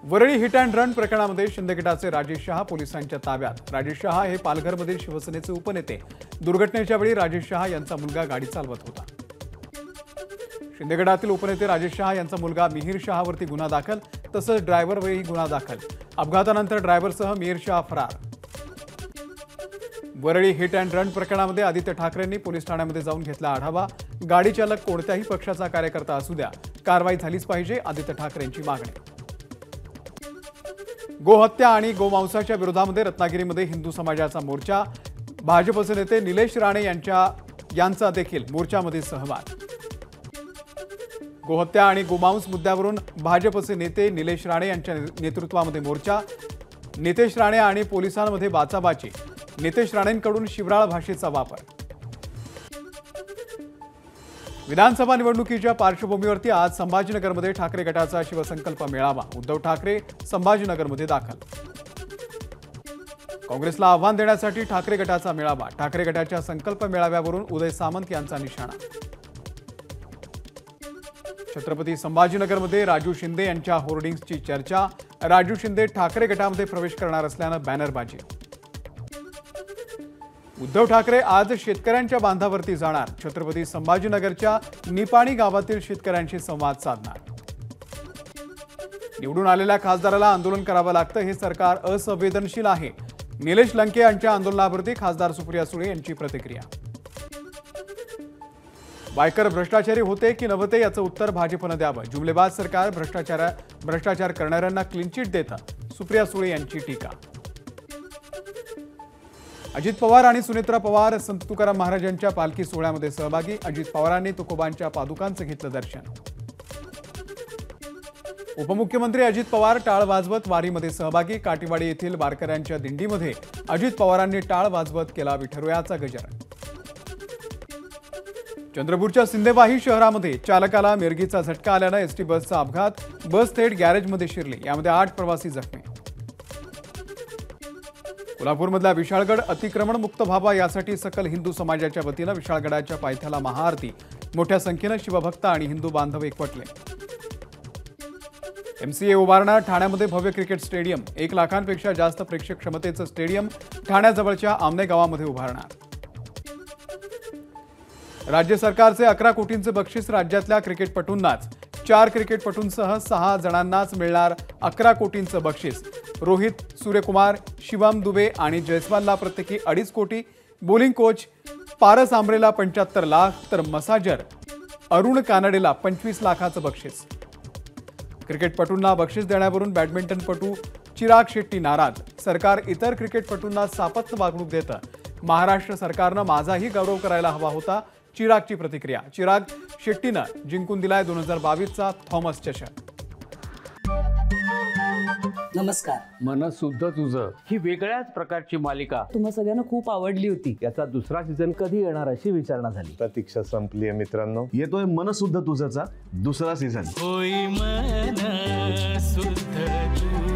Worli hit and run प्रकरणामध्ये शिंदे गटाचे राजेश शहा पोलिसांच्या ताब्यात। राजेश शहा हे पालघरमधील शिवसेनेचे उपनेते। दुर्घटनेच्या वेळी राजेश शहा यांचा मुलगा गाडी चालवत होता। शिंदे गटातील उपनेते राजेश शहा यांचा मुलगा मिहिर शहावरती गुन्हा दाखल, तसंच ड्रायव्हरवरही गुन्हा दाखल। अपघातानंतर ड्रायव्हरसह मिहिर शहा फरार। वरळी हिट अँड रन प्रकरणामध्ये आदित्य ठाकरेंनी पोलीस ठाण्यामध्ये जाऊन घेतला आढावा। गाडी चालक कोणत्याही पक्षाचा कार्यकर्ता असू द्या, कारवाई झालीच पाहिजे, आदित्य ठाकरेंची मागणी। गोहत्या आणि गोमांसाच्या विरोधामध्ये रत्नागिरीमध्ये हिंदू समाजाचा मोर्चा। भाजपचे नेते निलेश राणे यांचा देखील मोर्चामध्ये सहभाग। गोहत्या आणि गोमांस मुद्द्यावरून भाजपचे नेते निलेश राणे यांच्या नेतृत्वामध्ये मोर्चा। नितेश राणे आणि पोलिसांमध्ये बाचाबाची। नितेश राणेंकडून शिवराळ भाषेचा वापर। विधानसभा निवडणुकीच्या पार्श्वभूमीवरती आज संभाजीनगरमध्ये ठाकरे गटाचा शिवसंकल्प मेळावा। उद्धव ठाकरे संभाजीनगरमध्ये दाखल। काँग्रेसला आव्हान देण्यासाठी ठाकरे गटाचा मेळावा। ठाकरे गटाच्या संकल्प मेळाव्यावरून उदय सामंत यांचा निशाणा। छत्रपती संभाजीनगरमध्ये राजू शिंदे यांच्या होर्डिंग्सची चर्चा। राजू शिंदे ठाकरे गटामध्ये प्रवेश करणार असल्यानं बॅनरबाजी। उद्धव ठाकरे आज शेतकऱ्यांच्या बांधावरती जाणार। छत्रपती संभाजीनगरच्या निपाणी गावातील शेतकऱ्यांशी संवाद साधणार। निवडून आलेल्या खासदाराला आंदोलन करावं लागतं, हे सरकार असंवेदनशील आहे। निलेश लंके यांच्या आंदोलनावरती खासदार सुप्रिया सुळे यांची प्रतिक्रिया। वायकर भ्रष्टाचारी होते की नव्हते याचं उत्तर भाजपनं द्यावं। जुमलेबाज सरकार भ्रष्टाचार करणाऱ्यांना क्लीन चिट देतं, सुप्रिया सुळे यांची टीका। अजित पवार आणि सुनेत्रा पवार संत तुकाराम महाराजांच्या पालखी सोहळ्यामध्ये सहभागी। अजित पवारांनी तुकोबांच्या पादुकांचं घेतलं दर्शन। उपमुख्यमंत्री अजित पवार टाळ वाजवत वारीमध्ये सहभागी। काटीवाडी येथील वारकऱ्यांच्या दिंडीमध्ये अजित पवारांनी टाळ वाजवत केला विठुरायाचा गजर। चंद्रपूरच्या सिंदेवाही शहरामध्ये चालकाला मिरगीचा झटका आल्यानं एसटी बसचा अपघात। बस थेट गॅरेजमध्ये शिरली, यामध्ये 8 प्रवासी जखमी। कोल्हापूरमधला विशाळगड अतिक्रमण मुक्त व्हावा यासाठी सकल हिंदू समाजाच्या वतीनं विशाळगडाच्या पायथ्याला महाआरती। मोठ्या संख्येनं शिवभक्त आणि हिंदू बांधव एकवटले। एमसीए उभारणार ठाण्यामध्ये भव्य क्रिकेट स्टेडियम। 1 लाखांपेक्षा जास्त प्रेक्षक क्षमतेचं स्टेडियम ठाण्याजवळच्या आमने गावामध्ये उभारणार। राज्य सरकारचे 11 कोटींचे बक्षीस राज्यातल्या क्रिकेटपटूंनाच। 4 क्रिकेटपटूंसह 6 जणांनाच मिळणार 11 कोटींचं बक्षीस। रोहित सूर्यकुमार, शिवम दुबे आणि जयस्वालला प्रत्येकी 2.5 कोटी। Bowling coach Paras umbrella 75 lakh तर मसाजर अरुण कानडेला 25 लाखाचं बक्षीस। क्रिकेटपटूंना बक्षीस देण्यावरून बॅडमिंटनपटू चिराग शेट्टी नाराज। सरकार इतर क्रिकेटपटूंना सापत्न वागणूक देतं। महाराष्ट्र सरकारनं माझाही गौरव करायला हवा होता, चिरागची प्रतिक्रिया। चिराग शेट्टीनं जिंकून दिलाय 2022चा थॉमस चषक। नमस्कार। मन शुद्ध तुझं ही वेगळ्याच प्रकारची मालिका तुम्हा सगळ्यांना खूप आवडली होती। याचा दुसरा सीझन कधी येणार अशी विचारणा झाली। प्रतीक्षा संपली आहे मित्रांनो। येतोय मन शुद्ध तुझंचा दुसरा सीझन। होई मन शुद्ध